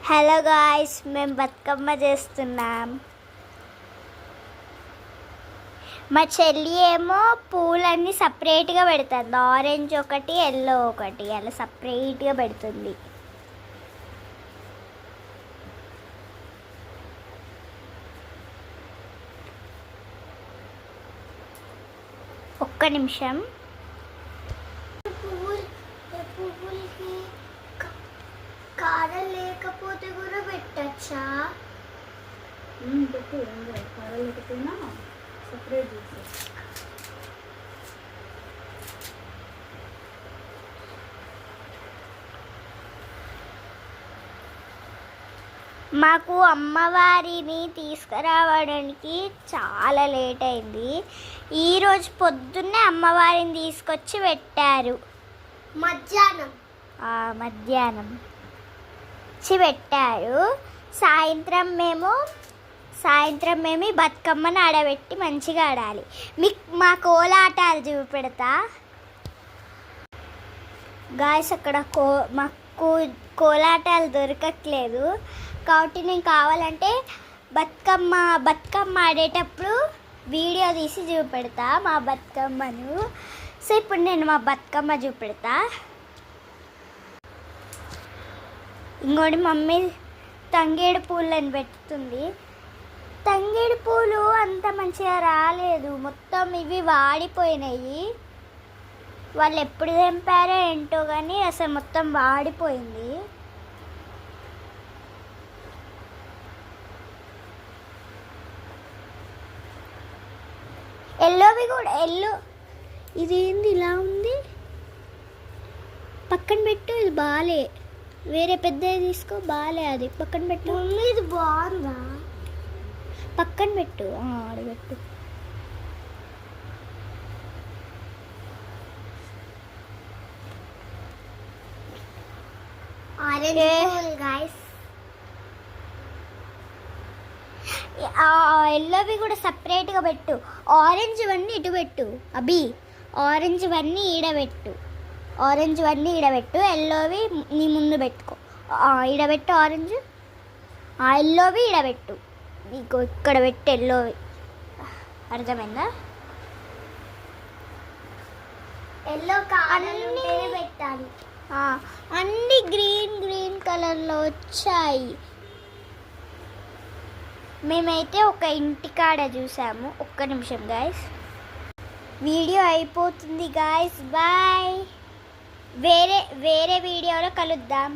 Hello guys, మేము బతుకమ్మ చేస్తున్నాం. మా చెల్లి ఏమో పూలన్నీ సపరేట్గా పెడుతుంది. ఆరెంజ్ ఒకటి, ఎల్లో ఒకటి, అలా సపరేట్గా పెడుతుంది. ఒక్క నిమిషం. కారం లేకపోతే కూడా పెట్టచ్చా? పెట్టు, కారం లేకపోయినా సపరేట్ చేసి. మాకు అమ్మవారిని తీసుకురావడానికి చాలా లేట్ అయింది. ఈరోజు పొద్దున్నే అమ్మవారిని తీసుకొచ్చి పెట్టారు. మధ్యాహ్నం పెట్టారు. సాయంత్రం మేము బతుకమ్మని ఆడబెట్టి మంచిగా ఆడాలి. మా కోలాటాలు చూపెడతా గాయస్. అక్కడ మాకు కోలాటాలు దొరకట్లేదు కాబట్టి నేను కావాలంటే బతుకమ్మ ఆడేటప్పుడు వీడియో తీసి చూపెడతా మా బతుకమ్మను. సో ఇప్పుడు నేను మా బతుకమ్మ చూపెడతా. ఇంకోటి మమ్మీ తంగేడు పూలని పెడుతుంది. తంగేడు పూలు అంత మంచిగా రాలేదు, మొత్తం ఇవి వాడిపోయినాయి. వాళ్ళు ఎప్పుడు తెంపారో ఏంటో కానీ అసలు మొత్తం వాడిపోయింది. ఎల్లోవి కూడా ఇది ఏంది ఇలా ఉంది? పక్కన పెట్టు, ఇది బాలే. వేరే పెద్దది తీసుకో, బాలే. అది పక్కన పెట్టు. ఇది బాగుందా? పక్కన పెట్టు, ఆడబెట్టు. ఎల్లోవి కూడా సపరేట్గా పెట్టు. ఆరెంజ్ వన్నీ ఇటు పెట్టు అభి. ఆరెంజ్ వన్నీ ఈడబెట్టు. ఎల్లోవి నీ ముందు పెట్టుకో. ఈడబెట్టు ఆరెంజ్. ఎల్లోవి ఈడబెట్టు. నీకు ఇక్కడ పెట్టు ఎల్లోవి. అర్థమైందా? ఎల్లో అన్నీ పెట్టాలి. అన్నీ గ్రీన్ కలర్లో వచ్చాయి. మేమైతే ఒక ఇంటికాడ చూసాము. ఒక్క నిమిషం గాయస్, వీడియో అయిపోతుంది గాయస్. బాయ్. వేరే వీడియోలో కలుద్దాం.